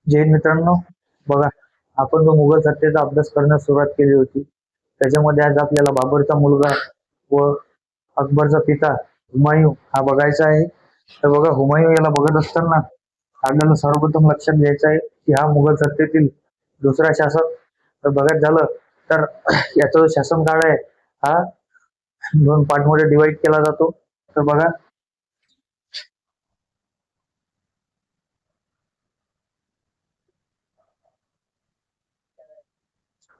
जय मित्रांनो, बघा आपण जो मुघल सत्तेचा अभ्यास करण्यास सुरुवात केली होती त्याच्यामध्ये आज आपल्याला बाबरचा मुलगा व अकबरचा पिता हुमायूं हा बघायचा आहे. तर बघा हुमायूं याला बघत असताना आपल्याला सर्वप्रथम लक्षात घ्यायचं आहे की हा मुघल सत्तेतील दुसरा शासक. तर बघायचं झालं तर याचा जो शासनकाळ आहे हा दोन पार्टमध्ये डिवाइड केला जातो. तर बघा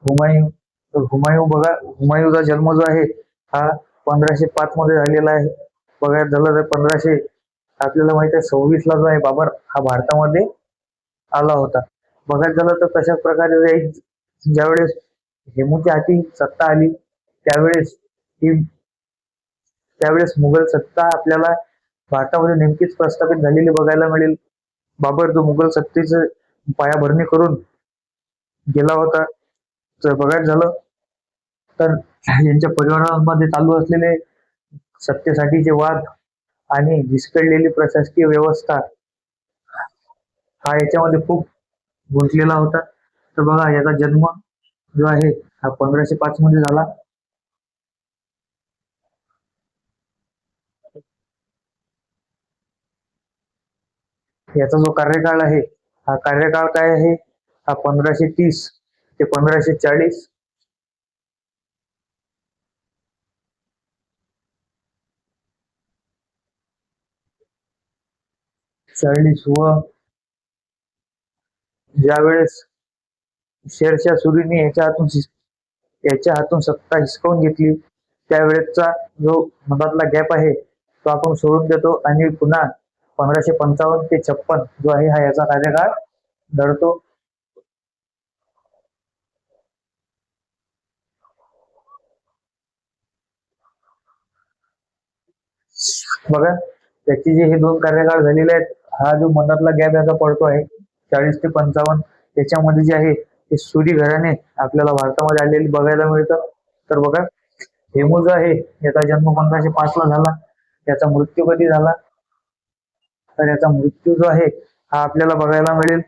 हुमायूं तर हुमायूं बघा हुमायूंचा जन्म जो आहे हा 1505 मध्ये झालेला आहे. बघायला झालं तर 1500 आपल्याला माहिती आहे 26 ला जो आहे बाबर हा भारतामध्ये आला होता. बघायला झालं तर तशाच प्रकारे ज्यावेळेस हेमूच्या हाती सत्ता आली त्यावेळेस ही त्यावेळेस मुघल सत्ता आपल्याला भारतामध्ये नेमकीच प्रस्थापित झालेली बघायला मिळेल. बाबर जो मुघल सत्तेचं पायाभरणी करून गेला होता. तर बघायला झालं तर यांच्या परिवारामध्ये चालू असलेले सत्तेसाठीचे वाद आणि विस्कळलेली प्रशासकीय व्यवस्था हा याच्यामध्ये खूप गुंतलेला होता. तर बघा याचा जन्म जो आहे हा 1505 मध्ये झाला. याचा जो कार्यकाळ आहे हा कार्यकाळ काय आहे हा 1530 ते 1540. 40 व ज्यावेळेस शेरशाह सुरीने याच्या हातून सत्ता हिसकावून घेतली त्यावेळेसचा जो मधातला गॅप आहे तो आपण सोडून देतो आणि पुन्हा 1555 ते 56 जो आहे हा याचा कार्यकाळ धरतो. बघा त्याचे जे हे दोन कार्यकाळ झालेले आहेत हा जो मधातला गॅप याचा पडतो आहे 40 ते 55 त्याच्यामध्ये जे आहे ते सुरी घराणे आपल्याला भारतामध्ये आलेली बघायला मिळतं. तर बघा हेमू जो आहे याचा जन्म 1505 ला झाला. याचा मृत्यू कधी झाला तर याचा मृत्यू जो आहे हा आपल्याला बघायला मिळेल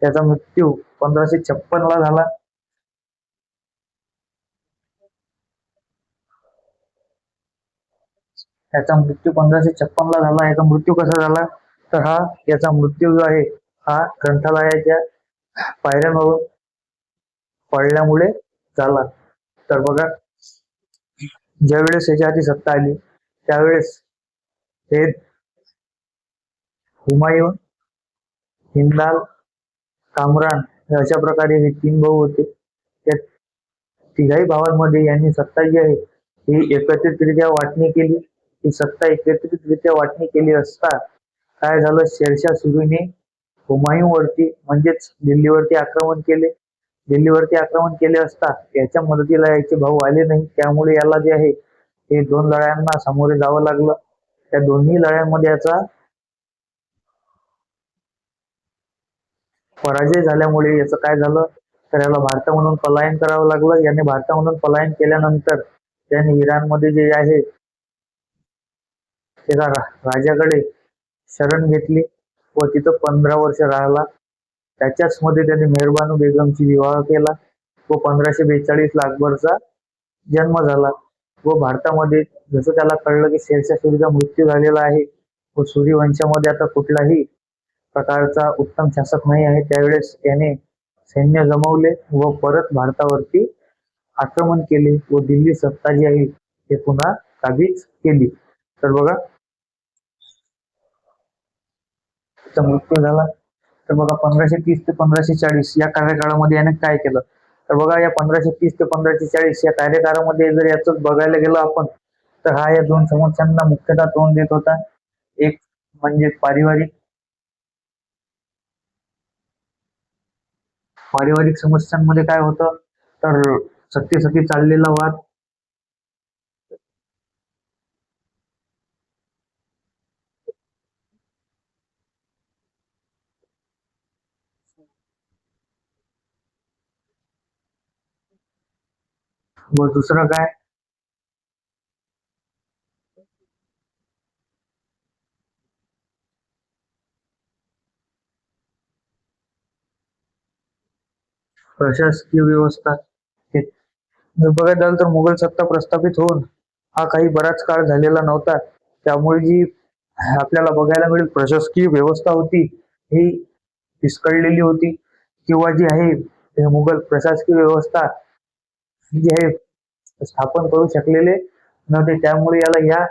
त्याचा मृत्यू 1556 ला झाला. याचा मृत्यू 1556 ला झाला. याचा मृत्यू कसा झाला तर याचा मृत्यू जो आहे हा ग्रंथालयाच्या पायऱ्यांवरून पडल्यामुळे झाला. तर बघा ज्यावेळेस याच्या हाती सत्ता आली त्यावेळेस हे हुमायून, हिंदाल, कामरान अशा प्रकारे हे तीन भाऊ होते. त्या तिघाही भावांमध्ये यांनी सत्ता जी आहे ही एकत्रितरित्या वाटणी केली. ही सत्ता एकत्रितरित्या वाटणी केली असता काय झालं शेरशाह सुरीने हुमायूंवरती म्हणजेच दिल्लीवरती आक्रमण केले. दिल्लीवरती आक्रमण केले असता याच्या मदतीला याचे भाऊ आले नाही त्यामुळे याला जे आहे हे दोन लढ्यांना सामोरे जावं लागलं. त्या दोन्ही लढ्यांमध्ये याचा पराजय झाल्यामुळे याचं काय झालं तर याला भारतामधून पलायन करावं लागलं. याने भारतामधून पलायन केल्यानंतर त्याने इराणमध्ये जे आहे एका राजाकडे शरण घेतली व तिथं 15 वर्ष राहिला. त्याच्याच मध्ये त्याने मेहरबानू बेगमशी विवाह केला व 1542 ला अकबरचा जन्म झाला. व भारतामध्ये जसं त्याला कळलं की शेरशाह सुरीचा मृत्यू झालेला आहे व सुरी वंशामध्ये आता कुठलाही प्रकारचा उत्तम शासक नाही आहे त्यावेळेस याने सैन्य जमवले व परत भारतावरती आक्रमण केले व दिल्ली सत्ता जी आहे ते पुन्हा काबीज केली. तर बघा त्याचा मृत्यू झाला. तर बघा 1530 ते 1540 या कार्यकाळामध्ये याने काय केलं तर बघा या 1530 ते 1540 या कार्यकाळामध्ये जर याच बघायला गेलो आपण तर हा या दोन समस्यांना मुख्यतः तोंड देत होता. एक म्हणजे पारिवारिक समस्यांमध्ये काय होतं तर सत्तेसाठी चाललेला वाद व दुसरं काय प्रशासकीय व्यवस्था हे जर बघायला झालं तर मुघल सत्ता प्रस्थापित होऊन हा काही बराच काळ झालेला नव्हता. त्यामुळे जी आपल्याला बघायला मिळेल प्रशासकीय व्यवस्था होती ही विस्कळलेली होती, किंवा जी आहे मुघल प्रशासकीय व्यवस्था जी आहे स्थापन करू शकलेले नव्हते. त्यामुळे याला या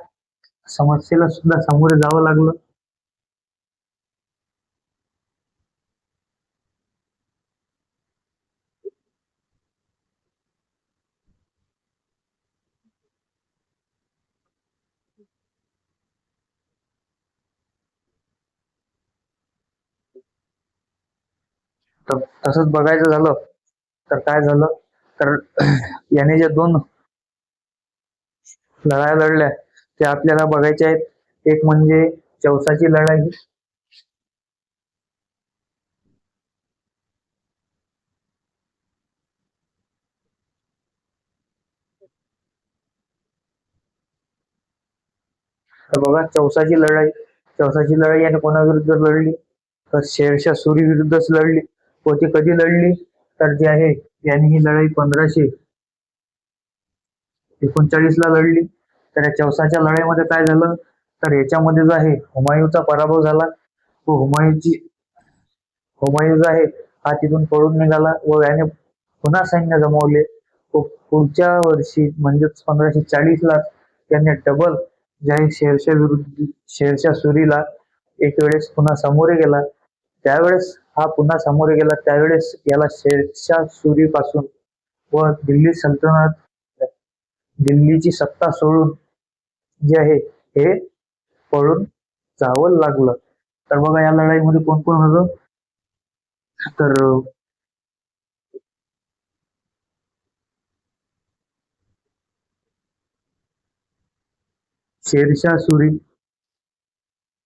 समस्येला सुद्धा सामोरे जावं लागलं. तर तसंच बघायचं झालं तर काय झालं, तर याने ज्या दोन लढाया लढल्या त्या आपल्याला बघायच्या आहेत. एक म्हणजे चौसाची लढाई. तर बघा चौसाची लढाई याने कोणाविरुद्ध लढली, तर शेरशाह सुरी विरुद्धच लढली. व ती कधी लढली, तर जी आहे यांनी ही लढाई 1539 ला लढली. तर या चौसाच्या लढाईमध्ये काय झालं, तर याच्यामध्ये जो आहे हुमायूँचा पराभव झाला. व हुमायूँ जो आहे हा तिथून पळून निघाला व याने पुन्हा सैन्य जमवले. व पुढच्या वर्षी म्हणजेच 1540 ला त्याने डबल जे आहे शेरशाह सुरीला एक वेळेस पुन्हा सामोरे गेला. त्यावेळेस याला शेरशाह सुरी पासून व दिल्लीची सत्ता सोडून जे आहे हे पळून जावं लागलं. तर बघा या लढाईमध्ये कोण कोण होतं, तर शेरशाह सुरी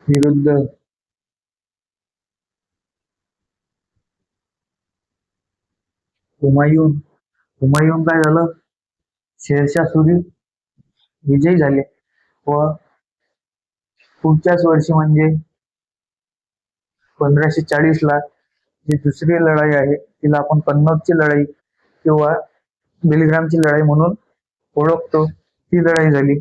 विरुद्ध हुमायून. हुमायून काय झालं, शेरशाह सुरी विजयी झाले. व पुढच्याच वर्षी म्हणजे 1540 ला जी दुसरी लढाई आहे तिला आपण कन्नौजची लढाई किंवा बेलग्रामची लढाई म्हणून ओळखतो, ती लढाई झाली.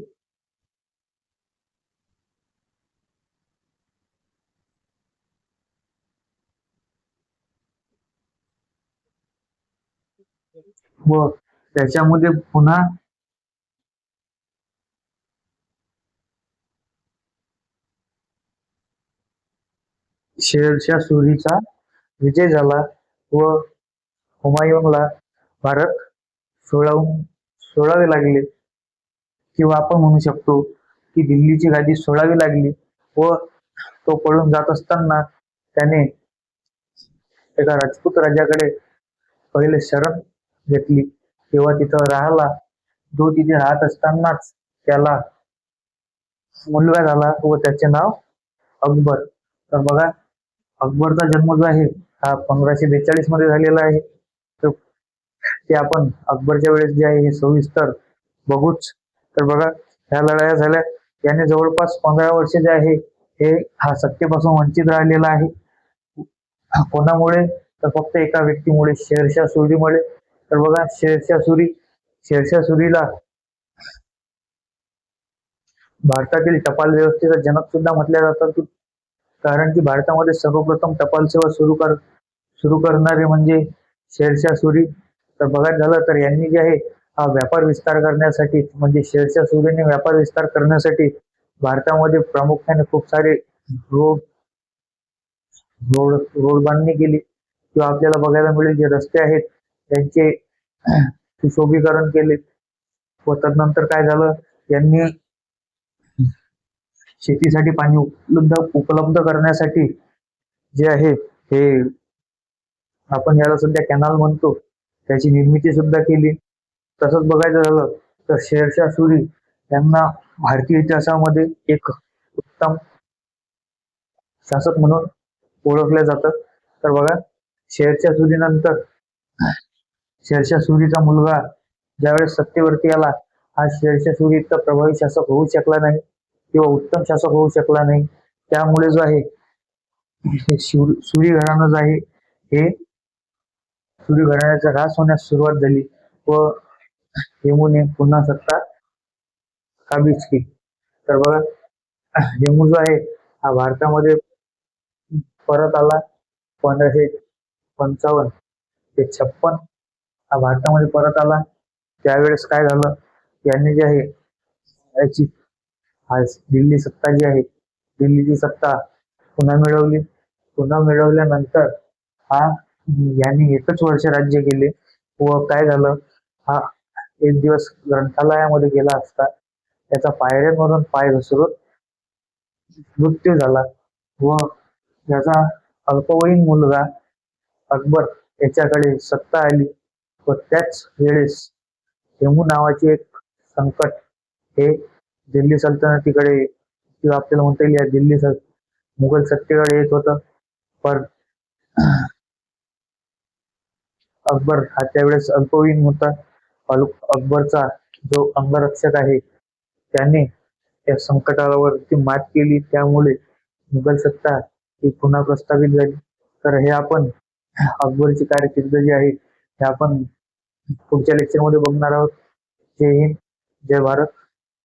व त्याच्यामध्ये पुन्हा शेरशाह सुरीचा विजय झाला व हुमायूनला भारत सोडावे लागले, किंवा आपण म्हणू शकतो की दिल्लीची गादी सोडावी लागली. व तो पळून जात असताना त्याने एका राजपूत राजाकडे पहिले शरण घेतली, तेव्हा तिथं राहिला. जो तिथे राहत असतानाच त्याला मुलगा झाला व त्याचे नाव अकबर. तर बघा अकबरचा जन्म जो आहे हा 1542 मध्ये झालेला आहे. तर ते आपण अकबरच्या वेळेस जे आहे हे सविस्तर बघूच. तर बघा ह्या लढाया झाल्या. याने जवळपास 15 वर्ष जे आहे हे हा सत्तेपासून वंचित राहिलेला आहे. कोणामुळे, तर फक्त एका व्यक्तीमुळे, शेरशाह सुरीमुळे. तर बघा शेरशाह सुरीला भारतातील टपाल व्यवस्थेचा जनक सुद्धा म्हटल्या जातात. कारण की भारतामध्ये सर्वप्रथम टपाल सेवा सुरू करणारे म्हणजे शेरशाह सुरी. तर बघायला झालं तर यांनी जे आहे हा व्यापार विस्तार करण्यासाठी, म्हणजे शेरशाह सुरीने व्यापार विस्तार करण्यासाठी भारतामध्ये प्रामुख्याने खूप सारे रोड रोड रोड बांधणी केली, किंवा आपल्याला बघायला मिळेल जे रस्ते आहेत त्यांचे सुशोभीकरण केले. व तदनंतर काय झालं, यांनी शेतीसाठी पाणी उपलब्ध करण्यासाठी जे आहे हे आपण याला सध्या कॅनल म्हणतो त्याची निर्मिती सुद्धा केली. तसंच बघायचं झालं तर शेरशाह सुरी यांना भारतीय इतिहासामध्ये एक उत्तम शासक म्हणून ओळखलं जातं. तर बघा शेरशाह सुरीनंतर शेरशाह सुरीचा मुलगा ज्यावेळेस सत्तेवरती आला, हा शेरशाह सुरी इतका प्रभावी शासक होऊ शकला नाही किंवा उत्तम शासक होऊ शकला नाही. त्यामुळे जो आहे हे सुरी घराणं जे आहे हे सुरी घराण्याचा ऱ्हास होण्यास सुरुवात झाली व हेमूने पुन्हा सत्ता काबीज केली. तर बघा, हेमू जो आहे हा भारतामध्ये परत आला 1555 ते 56 हा भारतामध्ये परत आला. त्यावेळेस काय झालं, यांनी जे आहे याची आज दिल्ली सत्ता जी आहे, दिल्लीची सत्ता पुन्हा मिळवली. पुन्हा मिळवल्यानंतर हा यांनी एकच वर्ष राज्य केले व काय झालं, हा एक दिवस ग्रंथालयामध्ये गेला असता त्याचा पायऱ्यांवरून पाय घसरून मृत्यू झाला व याचा अल्पवयीन मुलगा अकबर याच्याकडे सत्ता आली व त्याच वेळेस हेमू नावाचे एक संकट हे दिल्ली सल्तनतीकडे किंवा आपल्याला म्हणता येईल या मुघल सत्तेकडे येत होतं. पण अकबर हा त्यावेळेस अल्पवयीन होता. अकबरचा जो अंगरक्षक आहे त्याने त्या संकटावरती मात केली, त्यामुळे मुघल सत्ता ही पुन्हा प्रस्थापित झाली. तर हे आपण अकबरची कारकीर्द जी आहे हे आपण पुढच्या लेक्चरमध्ये बघणार आहोत. जय हिंद, जय भारत.